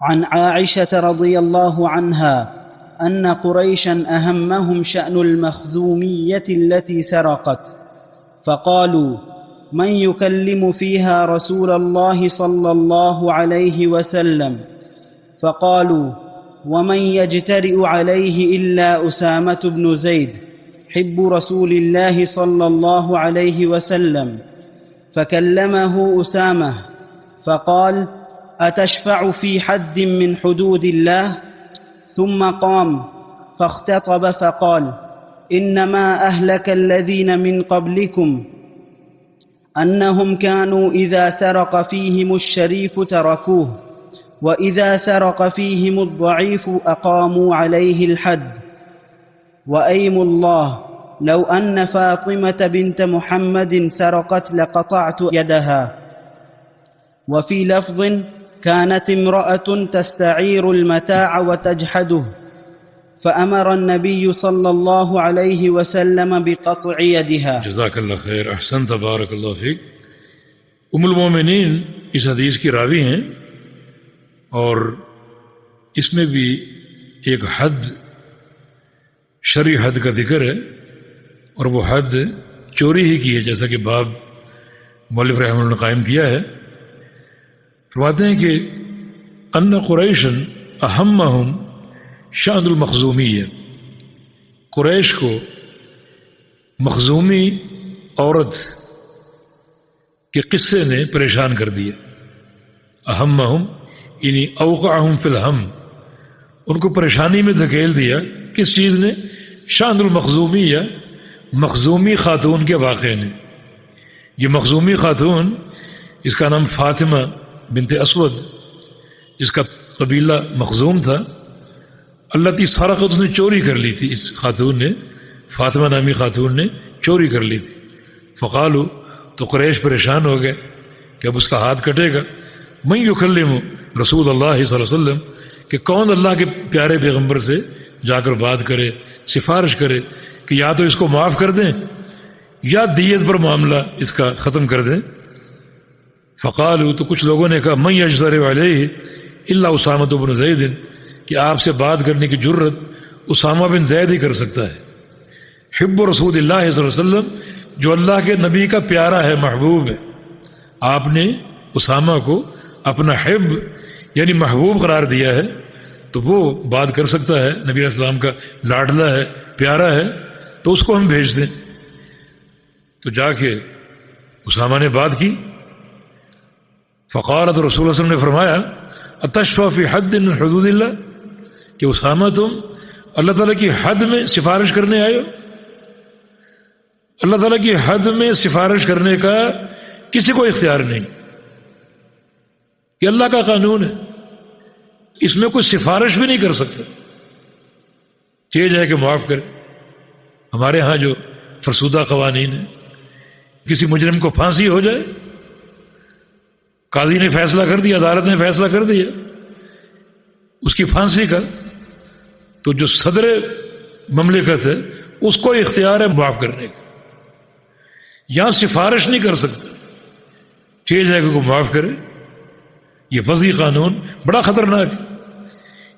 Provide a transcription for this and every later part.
عن عائشة رضي الله عنها أن قريشا أهمهم شأن المخزومية التي سرقت فقالوا من يكلم فيها رسول الله صلى الله عليه وسلم فقالوا ومن يجترئ عليه إلا أسامة بن زيد حب رسول الله صلى الله عليه وسلم فكلمه أسامة فقال أتشفع في حد من حدود الله ثم قام فاختطب فقال إنما أهلك الذين من قبلكم أنهم كانوا إذا سرق فيهم الشريف تركوه وإذا سرق فيهم الضعيف أقاموا عليه الحد وأيم الله لو أن فاطمة بنت محمد سرقت لقطعت يدها وفي لفظ كانت امرأة تستعير المتاع وتجحده فأمر النبي صلى الله عليه وسلم بقطع يدها. جزاک اللہ خیر، احسنت، بارک اللہ فیک. ام المومنین اس حدیث کی راوی ہیں اور اس میں بھی ایک حد، شرعی حد کا ذکر ہے، اور وہ حد چوری ہی کی ہے، جیسا کہ باب مؤلف رحمہ اللہ نے قائم کیا ہے. فرماتے ہیں کہ ان قریشن اہمہم شأن المخزومیہ، قریش کو مخزومی عورت کے قصے نے پریشان کر دیا. اہمہم یعنی اوقعہم فی الہم، ان کو پریشانی میں دھکیل دیا. کس چیز نے؟ شأن المخزومیہ، مخزومی خاتون کے واقعے نے. یہ مخزومی خاتون، اس کا نام فاطمہ بنت اسود، جس کا قبیلہ مخزوم تھا، التی سرقت، اس نے چوری کر لی تھی. اس خاتون نے، فاطمہ نامی خاتون نے چوری کر لی تھی. فقالو، تو قریش پریشان ہو گئے کہ اب اس کا ہاتھ کٹے گا. من یکلم رسول اللہ صلی اللہ علیہ وسلم، کہ کون اللہ کے پیارے پیغمبر سے جا کر بات کرے، سفارش کرے کہ یا تو اس کو معاف کر دیں یا دیت پر معاملہ اس کا ختم کر دیں. فقالو، تو کچھ لوگوں نے کہا من یجترئ علیہ الا اسامہ بن زید، کہ آپ سے بات کرنے کی جرت اسامہ بن زید ہی کر سکتا ہے. حب رسول اللہ صلی اللہ علیہ وسلم، جو اللہ کے نبی کا پیارا ہے، محبوب ہے. آپ نے اسامہ کو اپنا حب یعنی محبوب قرار دیا ہے، تو وہ بات کر سکتا ہے، نبی علیہ السلام کا لاڈلا ہے، پیارا ہے، تو اس کو ہم بھیج دیں. تو جا کے اسامہ نے بات کی. فقالت، رسول اللہ صلی اللہ علیہ وسلم نے فرمایا اتشفع فی حد من حدود اللہ، کہ اسامہ تم اللہ تعالیٰ کی حد میں سفارش کرنے آئے ہو. اللہ تعالیٰ کی حد میں سفارش کرنے کا کسی کو اختیار نہیں، یہ اللہ کا قانون ہے، اس میں کوئی سفارش بھی نہیں کر سکتا. چاہے جائے کہ معاف کرے. ہمارے ہاں جو فرسودہ قوانین ہیں، کسی مجرم کو پھانسی ہو جائے، قاضی نے فیصلہ کر دیا، عدالت نے فیصلہ کر دیا اس کی پھانسی کا، تو جو صدر مملکت ہے اس کو اختیار ہے معاف کرنے کا. یہاں سفارش نہیں کر سکتا، چاہے جائے کہ معاف کرے. یہ وضعی قانون بڑا خطرناک ہے.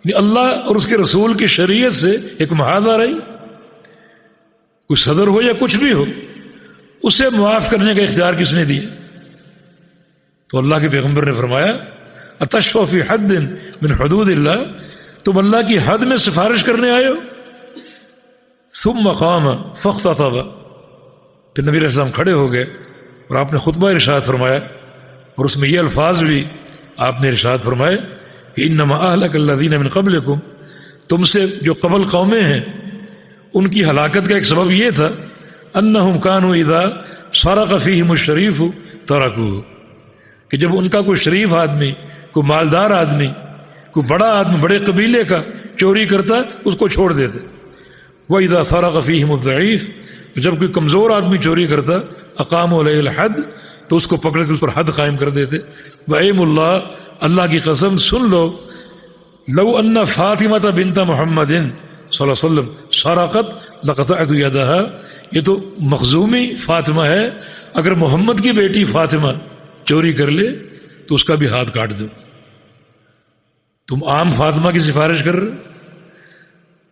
یعنی اللہ اور اس کے رسول کی شریعت سے ایک محاذ آ رہی، کوئی صدر ہو یا کچھ بھی ہو، اسے معاف کرنے کا اختیار کس نے دیا؟ تو اللہ کے پیغمبر نے فرمایا اتشفع فی حد من حدود اللہ، تم اللہ کی حد میں سفارش کرنے آئے ہو. ثم قام فاختطب، پھر نبی علیہ السلام کھڑے ہو گئے اور آپ نے خطبہ ارشاد فرمایا، اور اس میں یہ الفاظ بھی آپ نے ارشاد فرمائے کہ انما اہلک الذین من قبلکم، تم سے جو قبل قومیں ہیں ان کی ہلاکت کا ایک سبب یہ تھا انہم کانوا اذا سرق فیہم الشریف ترکوہ، کہ جب ان کا کوئی شریف آدمی، کوئی مالدار آدمی، کوئی بڑا آدمی بڑے قبیلے کا چوری کرتا اس کو چھوڑ دیتے. وَإِذَا سَرَقَ فِيهِمُ الضَّعِيفُ، جب کوئی کمزور آدمی چوری کرتا اقاموا علیہ الحد، تو اس کو پکڑ کے اس پر حد قائم کر دیتے. وَأَيْمُ اللَّهِ، اللہ کی قسم سن لو، لو ان فاطمہ بنت محمد صلی اللہ علیہ وسلم سرقت لقطعت یدها، یہ تو مخزومی فاطمہ ہے، اگر محمد کی بیٹی فاطمہ چوری کر لے تو اس کا بھی ہاتھ کاٹ دوں. تم عام فاطمہ کی سفارش کر رہے؟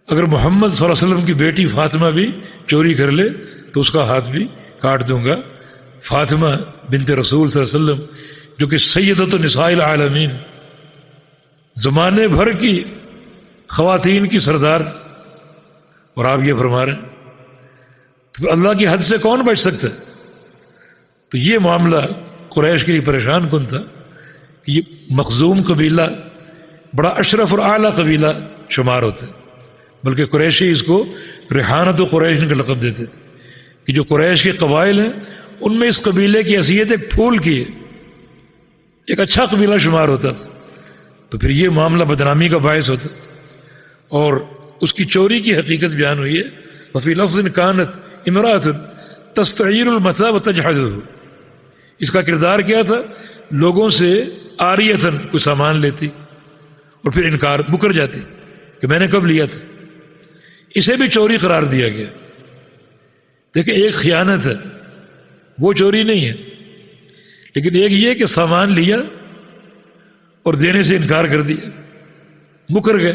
اگر محمد صلی اللہ علیہ وسلم کی بیٹی فاطمہ بھی چوری کر لے تو اس کا ہاتھ بھی کاٹ دوں گا. فاطمہ بنت رسول صلی اللہ علیہ وسلم جو کہ سیدۃ نساء العالمین، زمانے بھر کی خواتین کی سردار، اور آپ یہ فرما رہے ہیں تو اللہ کی حد سے کون بچ سکتا ہے؟ تو یہ معاملہ قریش کے لیے پریشان کن تھا کہ یہ مخزوم قبیلہ بڑا اشرف اور اعلیٰ قبیلہ شمار ہوتا ہے، بلکہ قریشی اس کو ریحانۃ و قریش کا لقب دیتے تھے کہ جو قریش کے قبائل ہیں ان میں اس قبیلے کی حیثیت ایک پھول کی ہے، ایک اچھا قبیلہ شمار ہوتا تھا. تو پھر یہ معاملہ بدنامی کا باعث ہوتا. اور اس کی چوری کی حقیقت بیان ہوئی ہے، وفی لفظ کانت امرأۃ تستعیر المتاع وتجحده. اس کا کردار کیا تھا؟ لوگوں سے عاریۃً کوئی سامان لیتی اور پھر انکار مکر جاتی کہ میں نے کب لیا تھا. اسے بھی چوری قرار دیا گیا. دیکھیں ایک خیانت ہے، وہ چوری نہیں ہے، لیکن ایک یہ کہ سامان لیا اور دینے سے انکار کر دیا، مکر گئے،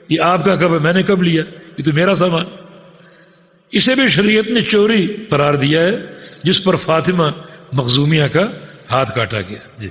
یہ آپ کا کب ہے، میں نے کب لیا، یہ تو میرا سامان. اسے بھی شریعت نے چوری قرار دیا ہے جس پر فاطمہ مخزومیہ کا ہاتھ کاٹا گیا. جی